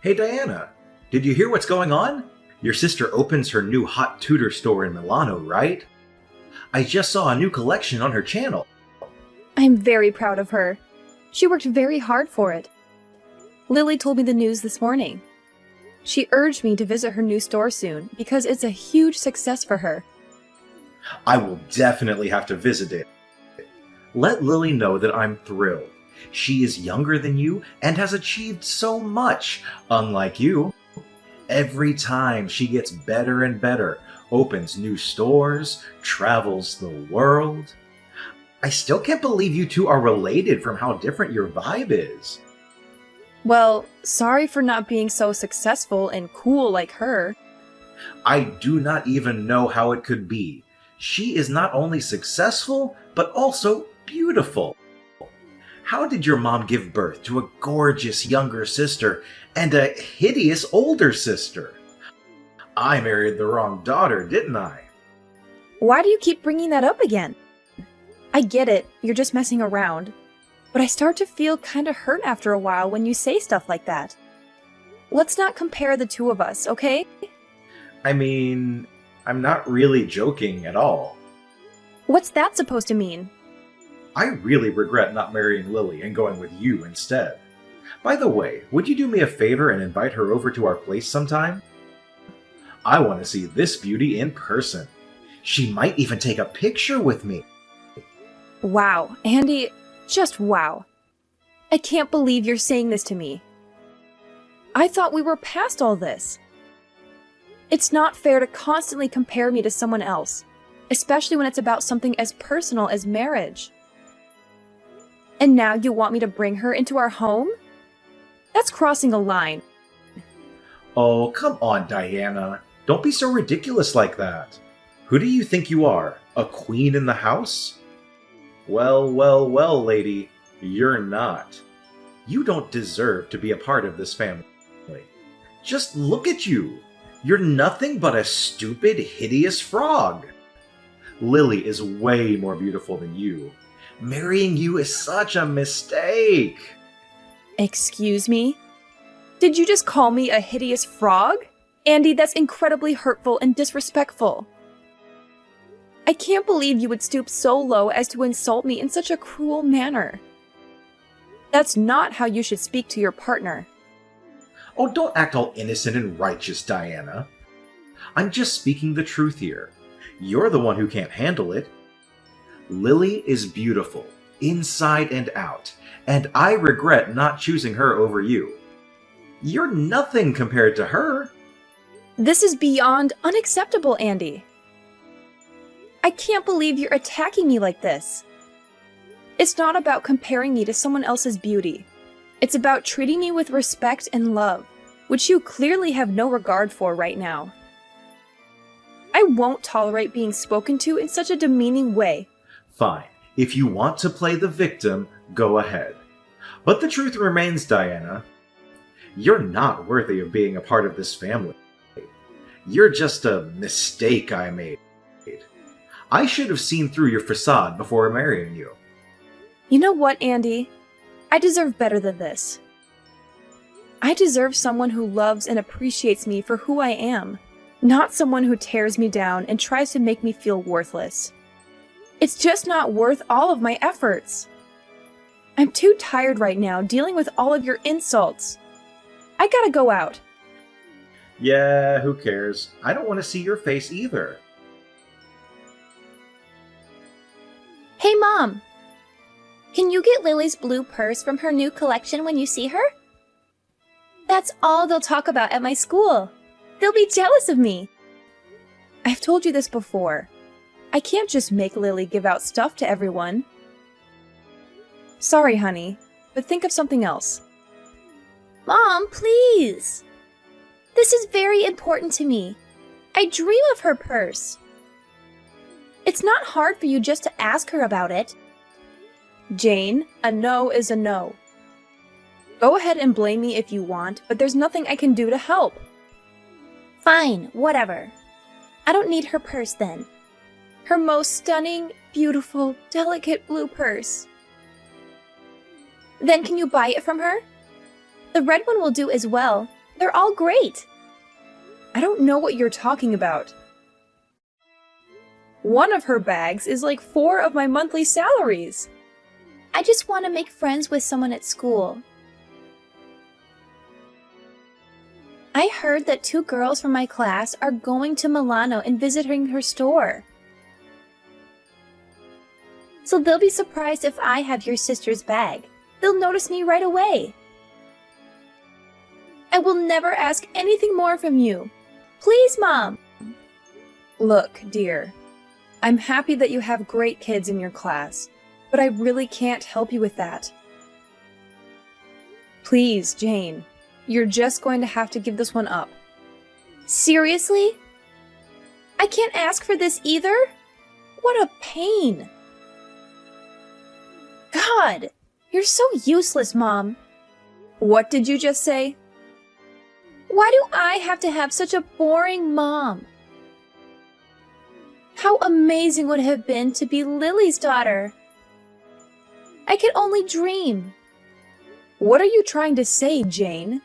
Hey Diana, did you hear what's going on? Your sister opens her new hot Tudor store in Milano, right? I just saw a new collection on her channel. I'm very proud of her. She worked very hard for it. Lily told me the news this morning. She urged me to visit her new store soon because it's a huge success for her. I will definitely have to visit it. Let Lily know that I'm thrilled. She is younger than you and has achieved so much, unlike you. Every time she gets better and better, opens new stores, travels the world. I still can't believe you two are related from how different your vibe is. Well, sorry for not being so successful and cool like her. I do not even know how it could be. She is not only successful, but also beautiful. How did your mom give birth to a gorgeous younger sister and a hideous older sister? I married the wrong daughter, didn't I? Why do you keep bringing that up again? I get it, you're just messing around. But I start to feel kinda hurt after a while when you say stuff like that. Let's not compare the two of us, okay? I mean, I'm not really joking at all. What's that supposed to mean? I really regret not marrying Lily and going with you instead. By the way, would you do me a favor and invite her over to our place sometime? I want to see this beauty in person. She might even take a picture with me. Wow, Andy, just wow. I can't believe you're saying this to me. I thought we were past all this. It's not fair to constantly compare me to someone else, especially when it's about something as personal as marriage. And now you want me to bring her into our home? That's crossing a line. Oh, come on, Diana. Don't be so ridiculous like that. Who do you think you are? A queen in the house? Well, well, well, lady, you're not. You don't deserve to be a part of this family. Just look at you. You're nothing but a stupid, hideous frog. Lily is way more beautiful than you. Marrying you is such a mistake. Excuse me? Did you just call me a hideous frog? Andy, that's incredibly hurtful and disrespectful. I can't believe you would stoop so low as to insult me in such a cruel manner. That's not how you should speak to your partner. Oh, don't act all innocent and righteous, Diana. I'm just speaking the truth here. You're the one who can't handle it. Lily is beautiful, inside and out, and I regret not choosing her over you. You're nothing compared to her. This is beyond unacceptable, Andy. I can't believe you're attacking me like this. It's not about comparing me to someone else's beauty. It's about treating me with respect and love, which you clearly have no regard for right now. I won't tolerate being spoken to in such a demeaning way. Fine. If you want to play the victim, go ahead. But the truth remains, Diana. You're not worthy of being a part of this family. You're just a mistake I made. I should have seen through your facade before marrying you. You know what, Andy? I deserve better than this. I deserve someone who loves and appreciates me for who I am, not someone who tears me down and tries to make me feel worthless. It's just not worth all of my efforts. I'm too tired right now dealing with all of your insults. I gotta go out. Yeah, who cares? I don't want to see your face either. Hey, Mom! Can you get Lily's blue purse from her new collection when you see her? That's all they'll talk about at my school. They'll be jealous of me. I've told you this before. I can't just make Lily give out stuff to everyone. Sorry, honey, but think of something else. Mom, please! This is very important to me. I dream of her purse. It's not hard for you just to ask her about it. Jane, a no is a no. Go ahead and blame me if you want, but there's nothing I can do to help. Fine, whatever. I don't need her purse then. Her most stunning, beautiful, delicate blue purse. Then can you buy it from her? The red one will do as well. They're all great. I don't know what you're talking about. One of her bags is like 4 of my monthly salaries. I just want to make friends with someone at school. I heard that 2 girls from my class are going to Milano and visiting her store. So they'll be surprised if I have your sister's bag. They'll notice me right away. I will never ask anything more from you. Please, Mom. Look, dear, I'm happy that you have great kids in your class, but I really can't help you with that. Please, Jane, you're just going to have to give this one up. Seriously? I can't ask for this either? What a pain. God, you're so useless, Mom. What did you just say? Why do I have to have such a boring mom? How amazing would it have been to be Lily's daughter? I could only dream. What are you trying to say, Jane?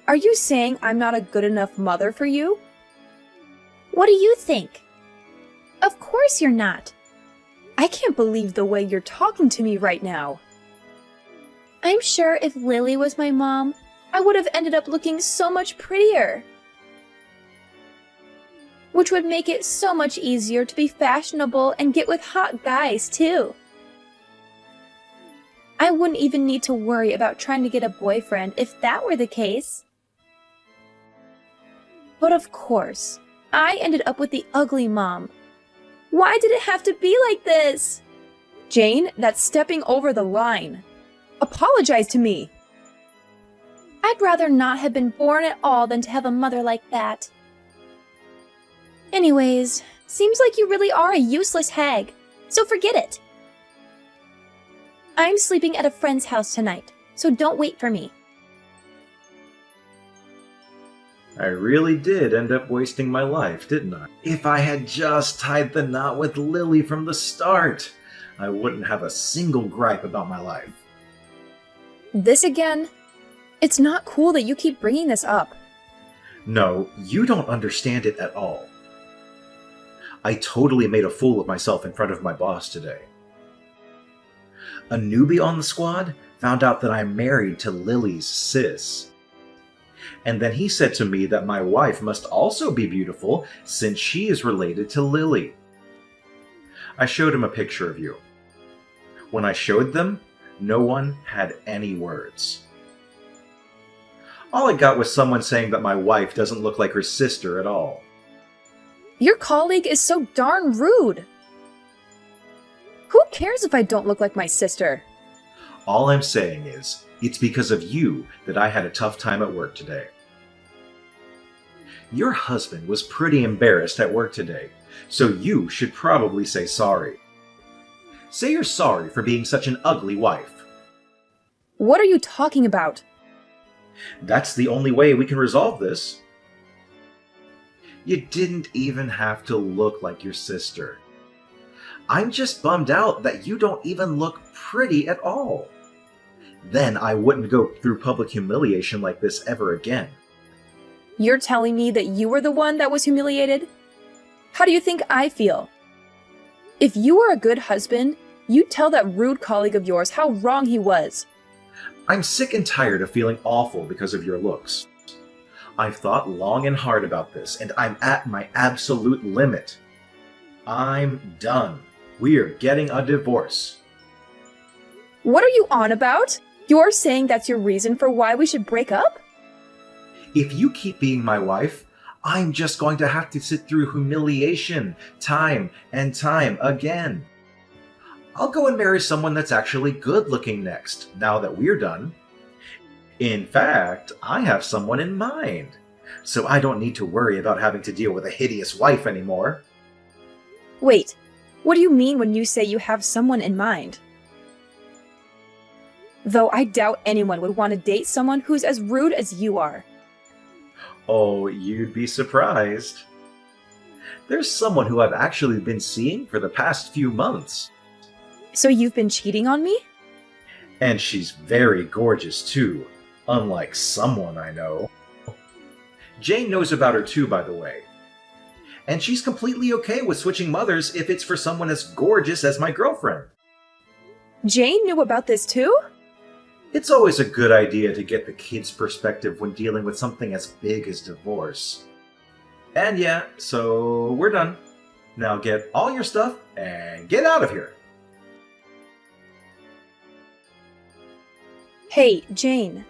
Are you saying I'm not a good enough mother for you? What do you think? Of course you're not. I can't believe the way you're talking to me right now. I'm sure if Lily was my mom, I would have ended up looking so much prettier. Which would make it so much easier to be fashionable and get with hot guys, too. I wouldn't even need to worry about trying to get a boyfriend if that were the case. But of course, I ended up with the ugly mom. Why did it have to be like this? Jane, that's stepping over the line. Apologize to me. I'd rather not have been born at all than to have a mother like that. Anyways, seems like you really are a useless hag, so forget it. I'm sleeping at a friend's house tonight, so don't wait for me. I really did end up wasting my life, didn't I? If I had just tied the knot with Lily from the start, I wouldn't have a single gripe about my life. This again? It's not cool that you keep bringing this up. No, you don't understand it at all. I totally made a fool of myself in front of my boss today. A newbie on the squad found out that I'm married to Lily's sis. And then he said to me that my wife must also be beautiful since she is related to Lily. I showed him a picture of you. When I showed them, no one had any words. All I got was someone saying that my wife doesn't look like her sister at all. Your colleague is so darn rude. Who cares if I don't look like my sister? All I'm saying is, it's because of you that I had a tough time at work today. Your husband was pretty embarrassed at work today, so you should probably say sorry. Say you're sorry for being such an ugly wife. What are you talking about? That's the only way we can resolve this. You didn't even have to look like your sister. I'm just bummed out that you don't even look pretty at all. Then I wouldn't go through public humiliation like this ever again. You're telling me that you were the one that was humiliated? How do you think I feel? If you were a good husband, you'd tell that rude colleague of yours how wrong he was. I'm sick and tired of feeling awful because of your looks. I've thought long and hard about this, and I'm at my absolute limit. I'm done. We're getting a divorce. What are you on about? You're saying that's your reason for why we should break up? If you keep being my wife, I'm just going to have to sit through humiliation time and time again. I'll go and marry someone that's actually good looking next, now that we're done. In fact, I have someone in mind, so I don't need to worry about having to deal with a hideous wife anymore. Wait, what do you mean when you say you have someone in mind? Though I doubt anyone would want to date someone who's as rude as you are. Oh, you'd be surprised. There's someone who I've actually been seeing for the past few months. So you've been cheating on me? And she's very gorgeous too. Unlike someone I know. Jane knows about her too, by the way. And she's completely okay with switching mothers if it's for someone as gorgeous as my girlfriend. Jane knew about this too? It's always a good idea to get the kid's perspective when dealing with something as big as divorce. And yeah, so we're done. Now get all your stuff and get out of here. Hey, Jane.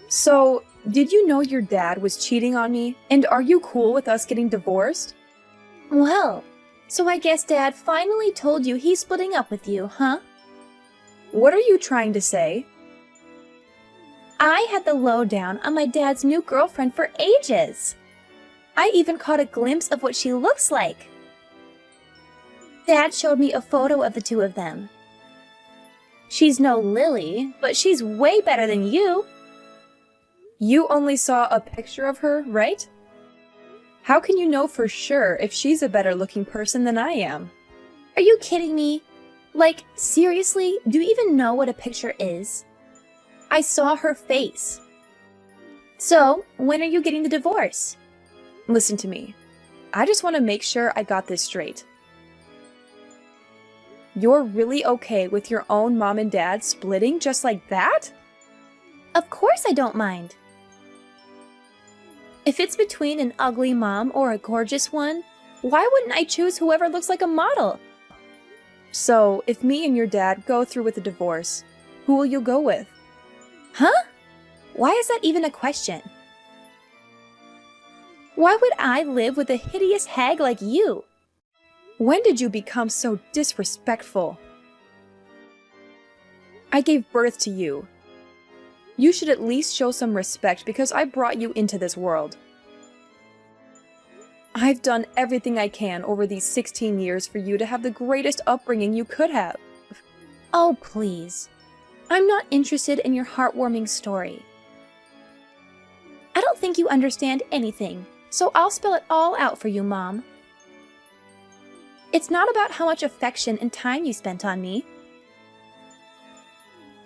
So, did you know your dad was cheating on me? And are you cool with us getting divorced? Well, so I guess Dad finally told you he's splitting up with you, huh? What are you trying to say? I had the lowdown on my dad's new girlfriend for ages. I even caught a glimpse of what she looks like. Dad showed me a photo of the two of them. She's no Lily, but she's way better than you. You only saw a picture of her, right? How can you know for sure if she's a better looking person than I am? Are you kidding me? Like, seriously, do you even know what a picture is? I saw her face. So, when are you getting the divorce? Listen to me. I just want to make sure I got this straight. You're really okay with your own mom and dad splitting just like that? Of course I don't mind. If it's between an ugly mom or a gorgeous one, why wouldn't I choose whoever looks like a model? So, if me and your dad go through with the divorce, who will you go with? Huh? Why is that even a question? Why would I live with a hideous hag like you? When did you become so disrespectful? I gave birth to you. You should at least show some respect because I brought you into this world. I've done everything I can over these 16 years for you to have the greatest upbringing you could have. Oh, please. I'm not interested in your heartwarming story. I don't think you understand anything, so I'll spell it all out for you, Mom. It's not about how much affection and time you spent on me.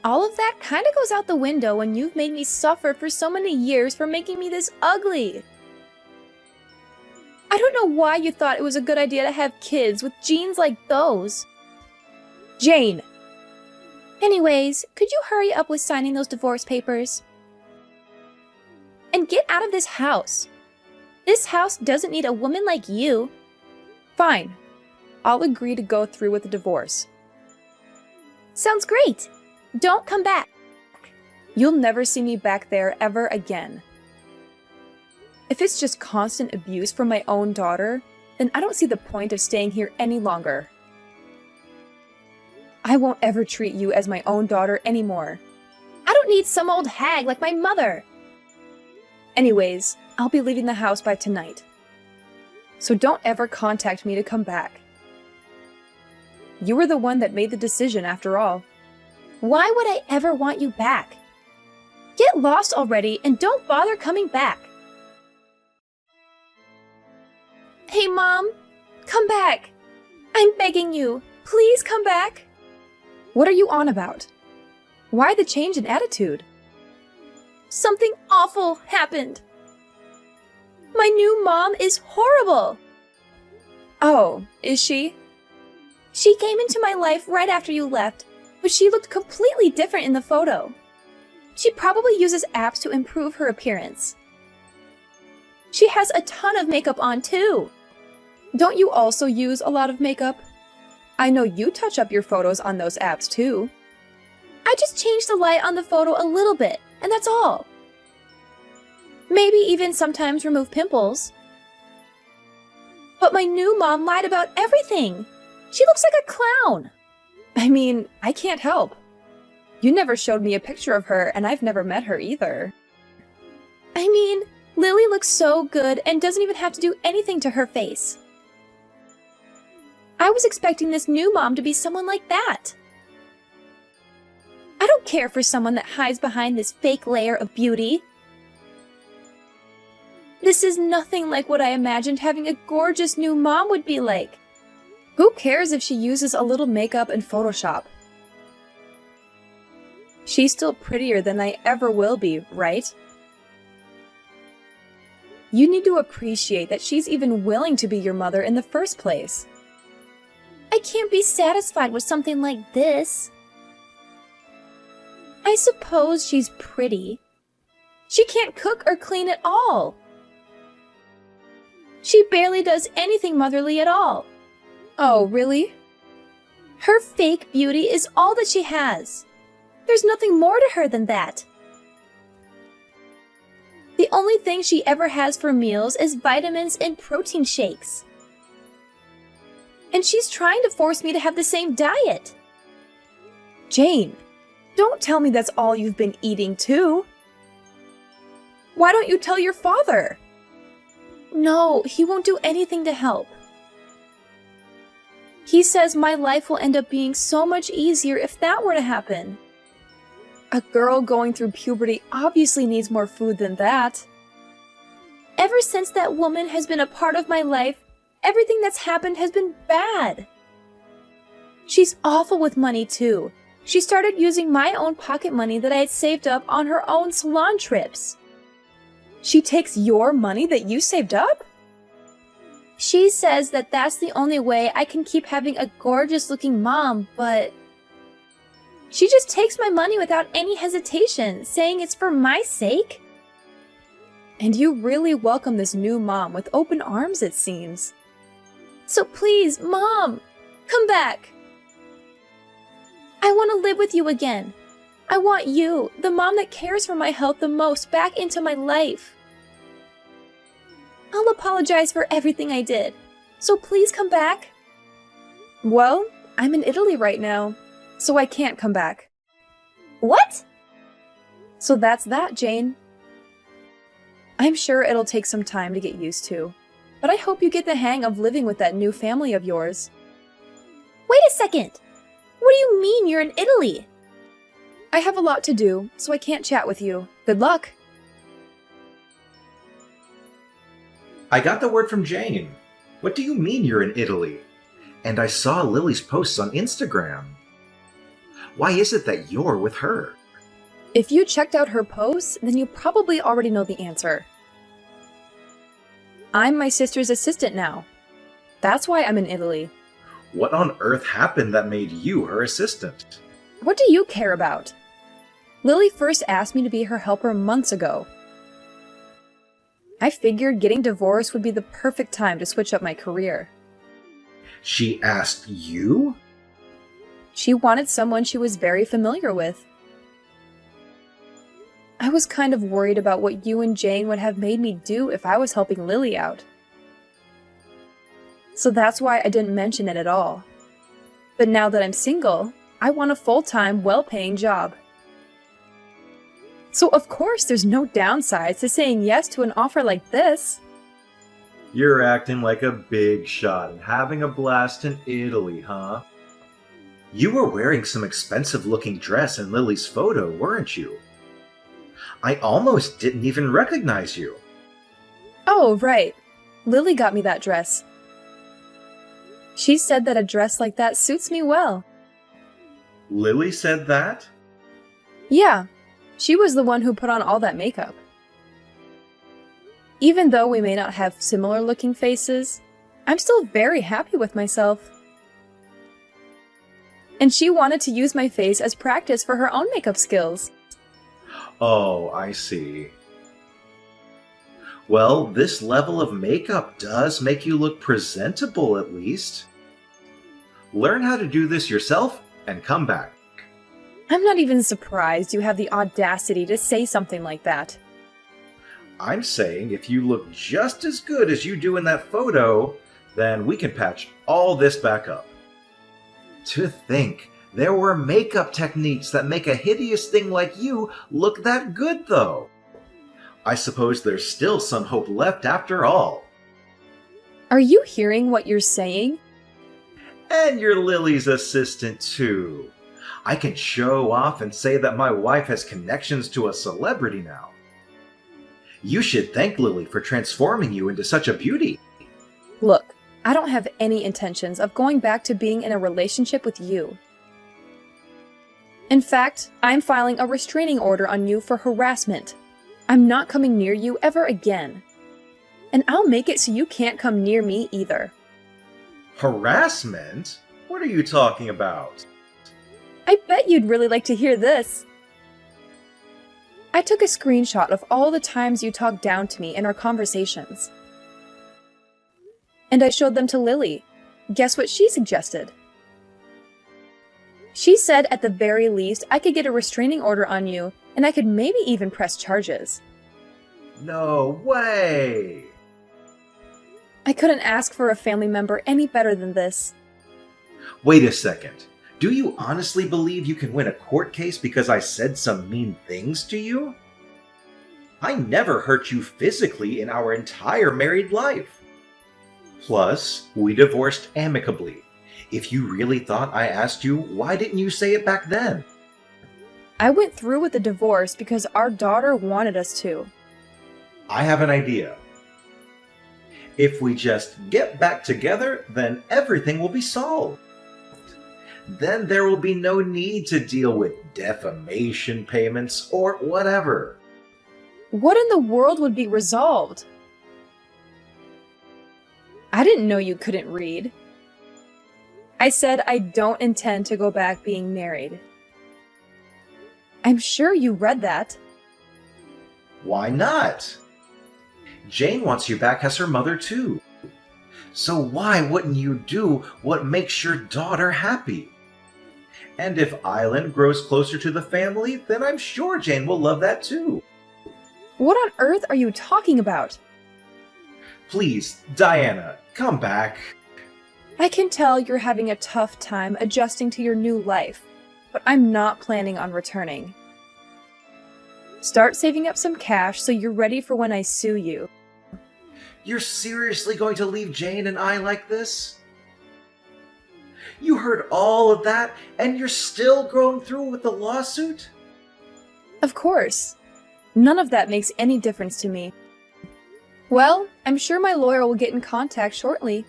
All of that kind of goes out the window when you've made me suffer for so many years for making me this ugly. I don't know why you thought it was a good idea to have kids with genes like those. Jane! Anyways, could you hurry up with signing those divorce papers? And get out of this house. This house doesn't need a woman like you. Fine. I'll agree to go through with the divorce. Sounds great. Don't come back. You'll never see me back there ever again. If it's just constant abuse from my own daughter, then I don't see the point of staying here any longer. I won't ever treat you as my own daughter anymore. I don't need some old hag like my mother. Anyways, I'll be leaving the house by tonight. So don't ever contact me to come back. You were the one that made the decision after all. Why would I ever want you back? Get lost already and don't bother coming back. Hey, Mom, come back. I'm begging you. Please come back. What are you on about? Why the change in attitude? Something awful happened. My new mom is horrible. Oh, is she? She came into my life right after you left, but she looked completely different in the photo. She probably uses apps to improve her appearance. She has a ton of makeup on too. Don't you also use a lot of makeup? I know you touch up your photos on those apps too. I just changed the light on the photo a little bit, and that's all. Maybe even sometimes remove pimples. But my new mom lied about everything. She looks like a clown. I mean, I can't help. You never showed me a picture of her, and I've never met her either. I mean, Lily looks so good and doesn't even have to do anything to her face. I was expecting this new mom to be someone like that. I don't care for someone that hides behind this fake layer of beauty. This is nothing like what I imagined having a gorgeous new mom would be like. Who cares if she uses a little makeup and Photoshop? She's still prettier than I ever will be, right? You need to appreciate that she's even willing to be your mother in the first place. I can't be satisfied with something like this. I suppose she's pretty. She can't cook or clean at all. She barely does anything motherly at all. Oh, really? Her fake beauty is all that she has. There's nothing more to her than that. The only thing she ever has for meals is vitamins and protein shakes. And she's trying to force me to have the same diet. Jane, don't tell me that's all you've been eating too. Why don't you tell your father? No, he won't do anything to help. He says my life will end up being so much easier if that were to happen. A girl going through puberty obviously needs more food than that. Ever since that woman has been a part of my life, everything that's happened has been bad. She's awful with money too. She started using my own pocket money that I had saved up on her own salon trips. She takes your money that you saved up? She says that that's the only way I can keep having a gorgeous-looking mom, but she just takes my money without any hesitation, saying it's for my sake. And you really welcome this new mom with open arms, it seems. So please, Mom, come back. I want to live with you again. I want you, the mom that cares for my health the most, back into my life. I'll apologize for everything I did. So please come back. Well, I'm in Italy right now, so I can't come back. What? So that's that, Jane. I'm sure it'll take some time to get used to, but I hope you get the hang of living with that new family of yours. Wait a second. What do you mean you're in Italy? I have a lot to do, so I can't chat with you. Good luck. I got the word from Jane. What do you mean you're in Italy? And I saw Lily's posts on Instagram. Why is it that you're with her? If you checked out her posts, then you probably already know the answer. I'm my sister's assistant now. That's why I'm in Italy. What on earth happened that made you her assistant? What do you care about? Lily first asked me to be her helper months ago. I figured getting divorced would be the perfect time to switch up my career. She asked you? She wanted someone she was very familiar with. I was kind of worried about what you and Jane would have made me do if I was helping Lily out. So that's why I didn't mention it at all. But now that I'm single, I want a full-time, well-paying job. So of course there's no downsides to saying yes to an offer like this. You're acting like a big shot and having a blast in Italy, huh? You were wearing some expensive-looking dress in Lily's photo, weren't you? I almost didn't even recognize you. Oh, right. Lily got me that dress. She said that a dress like that suits me well. Lily said that? Yeah, she was the one who put on all that makeup. Even though we may not have similar looking faces, I'm still very happy with myself. And she wanted to use my face as practice for her own makeup skills. Oh, I see. Well, this level of makeup does make you look presentable, at least. Learn how to do this yourself and come back. I'm not even surprised you have the audacity to say something like that. I'm saying if you look just as good as you do in that photo, then we can patch all this back up. To think, there were makeup techniques that make a hideous thing like you look that good, though. I suppose there's still some hope left after all. Are you hearing what you're saying? And you're Lily's assistant, too. I can show off and say that my wife has connections to a celebrity now. You should thank Lily for transforming you into such a beauty. Look, I don't have any intentions of going back to being in a relationship with you. In fact, I'm filing a restraining order on you for harassment. I'm not coming near you ever again. And I'll make it so you can't come near me either. Harassment? What are you talking about? I bet you'd really like to hear this. I took a screenshot of all the times you talked down to me in our conversations. And I showed them to Lily. Guess what she suggested? She said at the very least I could get a restraining order on you, and I could maybe even press charges. No way! I couldn't ask for a family member any better than this. Wait a second. Do you honestly believe you can win a court case because I said some mean things to you? I never hurt you physically in our entire married life. Plus, we divorced amicably. If you really thought I asked you, why didn't you say it back then? I went through with the divorce because our daughter wanted us to. I have an idea. If we just get back together, then everything will be solved. Then there will be no need to deal with defamation payments or whatever. What in the world would be resolved? I didn't know you couldn't read. I said I don't intend to go back being married. I'm sure you read that. Why not? Jane wants you back as her mother too. So why wouldn't you do what makes your daughter happy? And if Island grows closer to the family, then I'm sure Jane will love that too. What on earth are you talking about? Please, Diana, come back. I can tell you're having a tough time adjusting to your new life, but I'm not planning on returning. Start saving up some cash so you're ready for when I sue you. You're seriously going to leave Jane and I like this? You heard all of that, and you're still going through with the lawsuit? Of course. None of that makes any difference to me. Well, I'm sure my lawyer will get in contact shortly.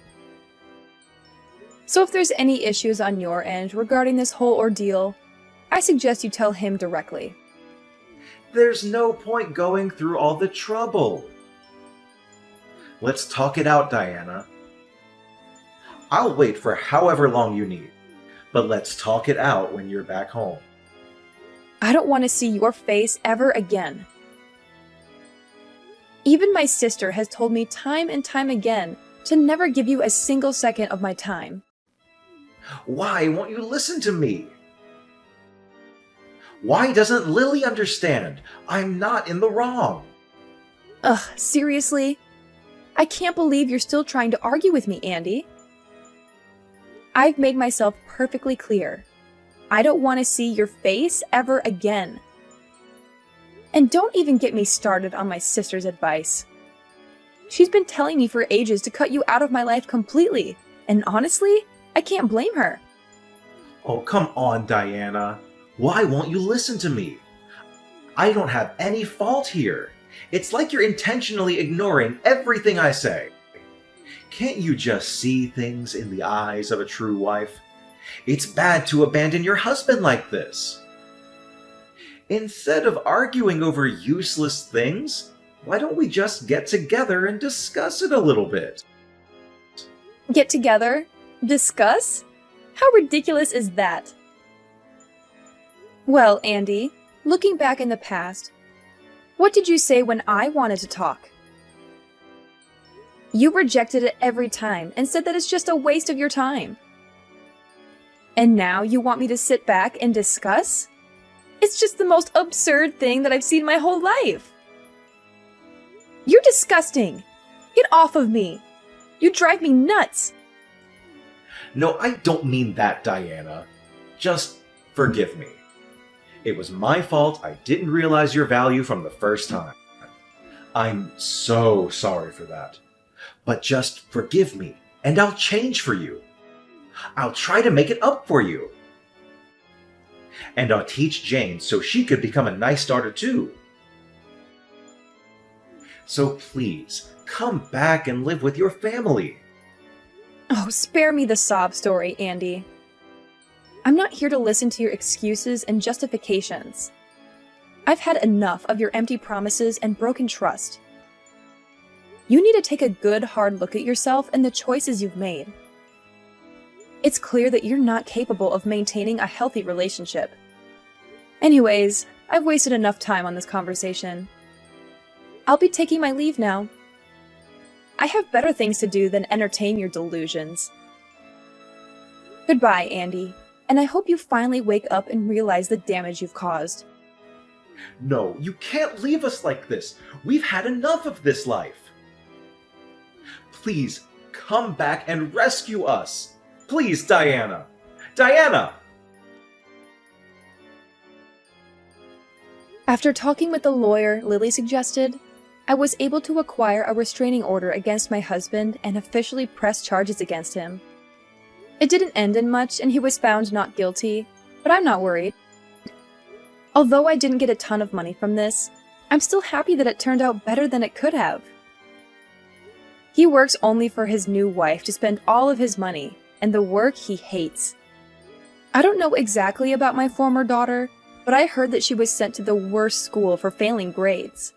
So if there's any issues on your end regarding this whole ordeal, I suggest you tell him directly. There's no point going through all the trouble. Let's talk it out, Diana. I'll wait for however long you need, but let's talk it out when you're back home. I don't want to see your face ever again. Even my sister has told me time and time again to never give you a single second of my time. Why won't you listen to me? Why doesn't Lily understand? I'm not in the wrong. Ugh, seriously? I can't believe you're still trying to argue with me, Andy. I've made myself perfectly clear. I don't want to see your face ever again. And don't even get me started on my sister's advice. She's been telling me for ages to cut you out of my life completely, and honestly, I can't blame her. Oh, come on, Diana. Why won't you listen to me? I don't have any fault here. It's like you're intentionally ignoring everything I say. Can't you just see things in the eyes of a true wife? It's bad to abandon your husband like this. Instead of arguing over useless things, why don't we just get together and discuss it a little bit? Get together? Discuss? How ridiculous is that? Well, Andy, looking back in the past, what did you say when I wanted to talk? You rejected it every time and said that it's just a waste of your time. And now you want me to sit back and discuss? It's just the most absurd thing that I've seen my whole life. You're disgusting. Get off of me. You drive me nuts. No, I don't mean that, Diana. Just forgive me. It was my fault. I didn't realize your value from the first time. I'm so sorry for that. But just forgive me, and I'll change for you. I'll try to make it up for you. And I'll teach Jane so she could become a nice daughter too. So please, come back and live with your family. Oh, spare me the sob story, Andy. I'm not here to listen to your excuses and justifications. I've had enough of your empty promises and broken trust. You need to take a good, hard look at yourself and the choices you've made. It's clear that you're not capable of maintaining a healthy relationship. Anyways, I've wasted enough time on this conversation. I'll be taking my leave now. I have better things to do than entertain your delusions. Goodbye, Andy, and I hope you finally wake up and realize the damage you've caused. No, you can't leave us like this. We've had enough of this life. Please, come back and rescue us. Please, Diana. Diana! After talking with the lawyer Lily suggested, I was able to acquire a restraining order against my husband and officially press charges against him. It didn't end in much and he was found not guilty, but I'm not worried. Although I didn't get a ton of money from this, I'm still happy that it turned out better than it could have. He works only for his new wife to spend all of his money, and the work he hates. I don't know exactly about my former daughter, but I heard that she was sent to the worst school for failing grades.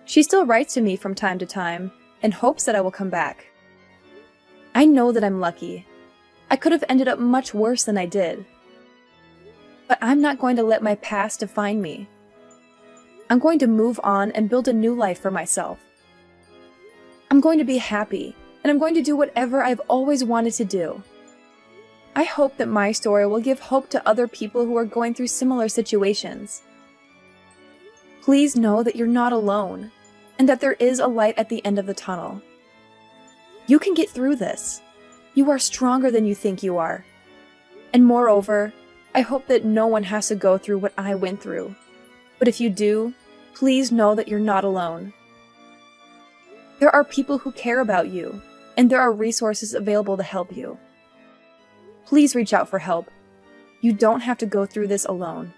She still writes to me from time to time, and hopes that I will come back. I know that I'm lucky. I could have ended up much worse than I did. But I'm not going to let my past define me. I'm going to move on and build a new life for myself. I'm going to be happy, and I'm going to do whatever I've always wanted to do. I hope that my story will give hope to other people who are going through similar situations. Please know that you're not alone, and that there is a light at the end of the tunnel. You can get through this. You are stronger than you think you are. And moreover, I hope that no one has to go through what I went through. But if you do, please know that you're not alone. There are people who care about you, and there are resources available to help you. Please reach out for help. You don't have to go through this alone.